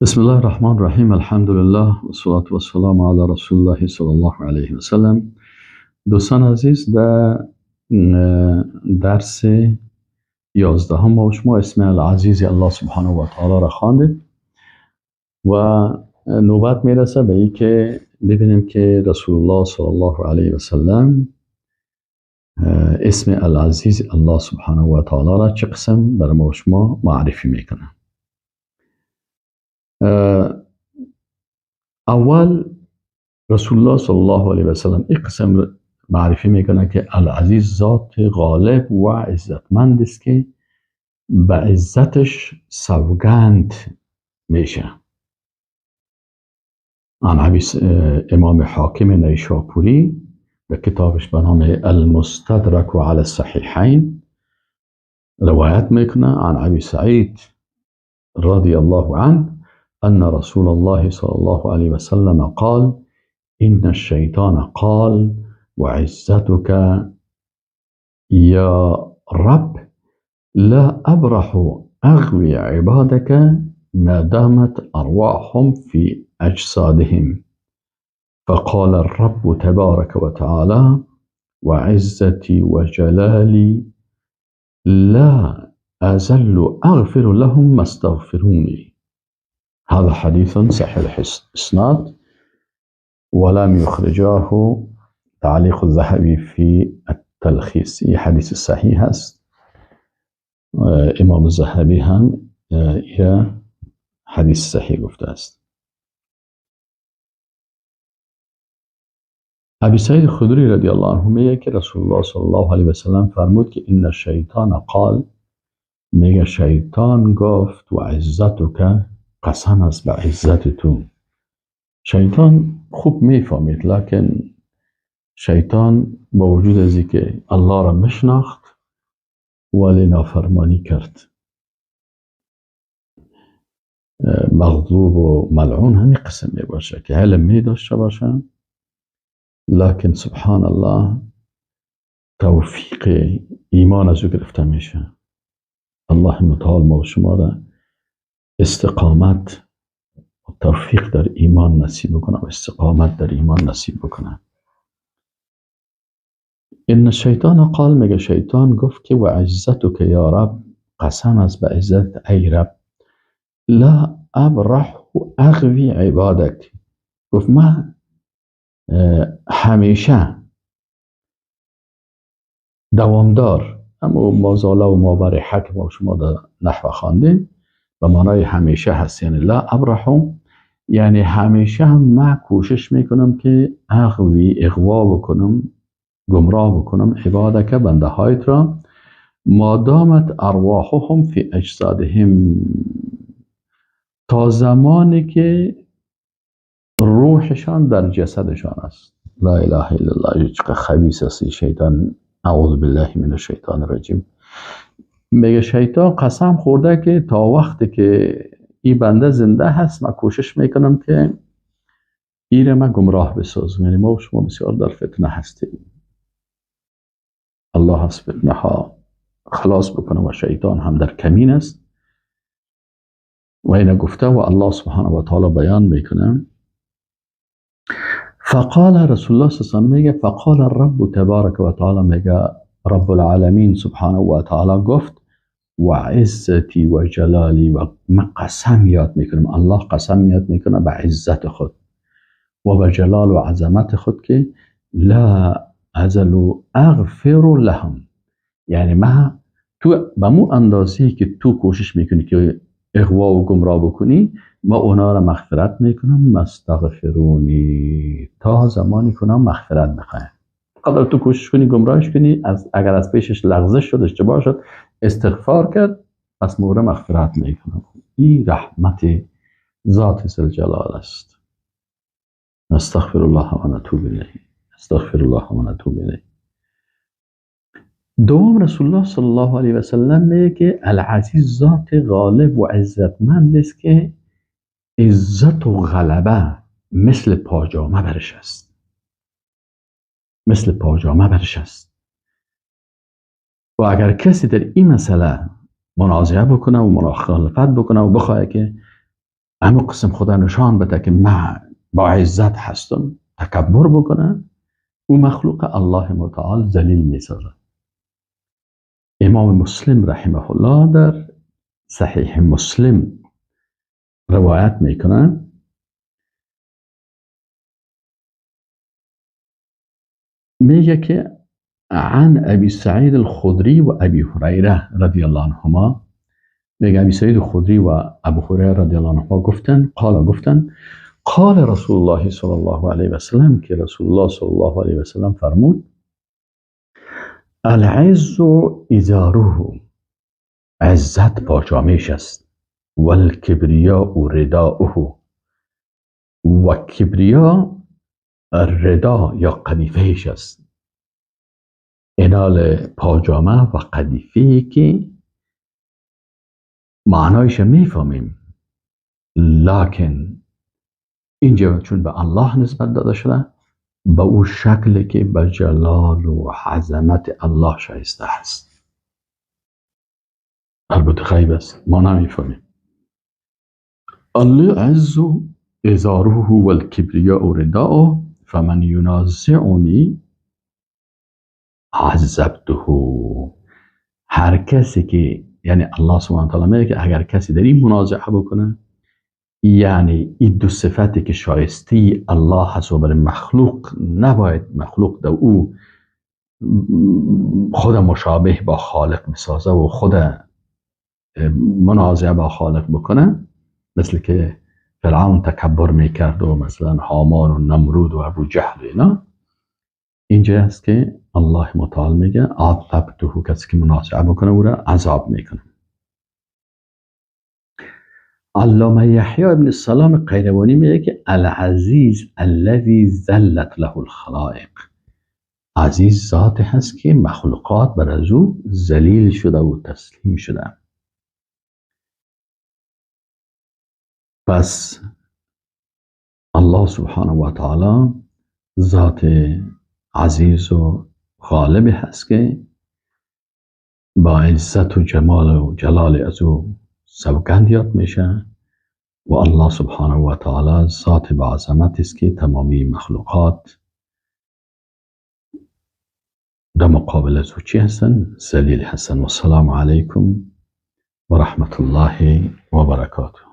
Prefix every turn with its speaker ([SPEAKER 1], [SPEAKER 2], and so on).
[SPEAKER 1] بسم الله الرحمن الرحیم. الحمد لله و الصلاة والسلام علی رسول الله صلی الله علیه و سلم. دوستان عزیز، در درس 11 ما شما اسم العزیز الله سبحانه و تعالی را خواندیم و نوبت میرسه به این که ببینیم که رسول الله صلی الله علیه و سلم اسم العزیز الله سبحانه و تعالی را چه قسم بر ما شما معرفی میکنه. اول رسول الله صلی الله علیه و سلم این قسم معرفی میکنه که العزیز ذات غالب و عزتمند است که به عزتش سوگند میشه. عن امام حاکم نیشاپوری به کتابش به نام المستدرک علی الصحیحین روایت میکنه عن ابی سعید رضی الله عنه ان رسول الله صلی الله علیه و سلم قال إن الشيطان قال وعزتك يا رب لا أبرح أغوي عبادك ما دامت أرواحهم في أجسادهم. فقال الرب تبارك وتعالى وعزتي وجلالي لا أزل أغفر لهم ما استغفروني. هذا حديث صحيح الإسناد ولم يخرجاه تعلیق الذهبی فی التلخیص. این حدیث صحیح است. امام الذهبی هم یه حدیث صحیح گفته است. ابی سعید خدری رضی الله عنه میگه که رسول الله صلی الله علیه و سلم فرمود که ان الشیطان قال، میگه شیطان گفت و عزتک، قسم است به عزت تو. شیطان خوب میفهمید، لکن شیطان با وجود از که الله را مشناخت ولی نافرمانی کرد. مغضوب و ملعون همین قسم می باشه که علم می داشته باشه، لکن سبحان الله توفیق ایمان از او گرفته میشه. الله متعال ما و شما را استقامت و توفیق در ایمان نصیب کنه و استقامت در ایمان نصیب بکنه. ان الشیطان قال، میگه شیطان گفت که و عزتک یا رب، قسم است به عزت ای رب، لا ابرح اغوی عبادک، گفت من همیشه دوامدار، اما مازاله و مابرحه که ما شما در نحو خواندیم به معنای همیشه هست، یعنی لا ابرح یعنی همیشه هم من کوشش میکنم که اغوا بکنم، گمراه بکنم عبادک، بنده هایت را، مادامت ارواحهم فی اجسادهم، تا زمانی که روحشان در جسدشان است. لا اله الا الله. چقدر خبیث است شیطان، اعوذ بالله من الشیطان الرجیم. میگه شیطان قسم خورده که تا وقتی که این بنده زنده هست من کوشش میکنم که این را من گمراه بسازم. یعنی ما و شما بسیار در فتنه هستیم، الله از فتنه ها خلاص بکنه و شیطان هم در کمین است. و اینه گفته و الله سبحانه و تعالی بیان میکنه. فقال رسول الله صلی الله علیه و سلم، میگه فقال الرب تبارک و تعالی، میگه رب العالمین سبحانه و تعالی گفت و عزتی و جلالی، و من قسم یاد میکنم، الله قسم یاد میکنه به عزت خود و به جلال و عظمت خود که لا ازل اغفر لهم، یعنی من تو به مو اندازی که تو کوشش میکنی که اغوا و گمراه بکنی، ما اونا را مغفرت میکنم، مستغفرونی، تا زمانی کنم مغفرت بخواهیم. قدر تو کوشش کنی گمراهش کنی، اگر از پیشش لغزش شد، اشتباه شد، استغفار کرد، پس مورد مغفرت میکنم. این رحمت ذات ذوالجلال است. نستغفر الله و نتوب الیه، استغفر الله و نتوب الیه. دوم رسول الله صلی الله علیه و سلم میگه که العزیز ذات غالب و عزتمند است که عزت و غلبه مثل پاجامه برش است، مثل پاجامه برش است. و اگر کسی در این مسئله منازعه بکنه و مخالفت بکنه و بخواه که اما قسم خدا نشان بده که من با عزت هستم، تکبر بکنه، او مخلوق الله متعال ذلیل میسازه. امام مسلم رحمه الله در صحیح مسلم روایت میکنه، میگه که عن ابی سعید الخدری و ابی هریره رضی الله عنهما، میگه ابی سعید الخدری و ابو هریره رضی الله عنهما گفتن قال رسول الله صلی الله علیه و سلم، که رسول الله صلی الله علیه و سلم فرمود العز ازاره، عزت پاچامیش است، و الکبریاء رداؤه، و کبریا ردا یا قدیفهش است. انال پاجامه و قدیفه که معنایش میفهمیم، لکن اینجا چون به الله نسبت داده شده، به او شکلی که به جلال و عظمت الله شایسته است. البته غیب است، ما نمیفهمیم. الله عز ازاره و الکبریاء رداؤه فمن ینازعنی عذبته. هر کسی که، یعنی الله سبحانه و تعالی میگه که اگر کسی در این منازعه بکنه، یعنی این دو صفتی که شایسته الله هست و برای مخلوق نباید مخلوق در او خود مشابه با خالق بسازه و خود منازعه با خالق بکنه، مثل که فرعون تکبر میکرد و مثلا هامان و نمرود و ابو جهل اینا. اینجا است که الله متعال میگه عذبته، کسی که منازعه بکنه او را عذاب میکنه. علامه یحیی ابن السلام قیروانی میگه که العزیز الذی ذلت له الخلائق، عزیز ذات هست که مخلوقات بر از او ذلیل شده و تسلیم شده. پس الله سبحانه و تعالی ذات عزیز و غالب هست که با عزت و جمال و جلال از او سوگند یاد میشه، و الله سبحانه و تعالی ذات با عظمت است که تمامی مخلوقات در مقابل از او چی هستن؟ ذلیل هستن. و السلام علیکم و رحمت الله و برکاته.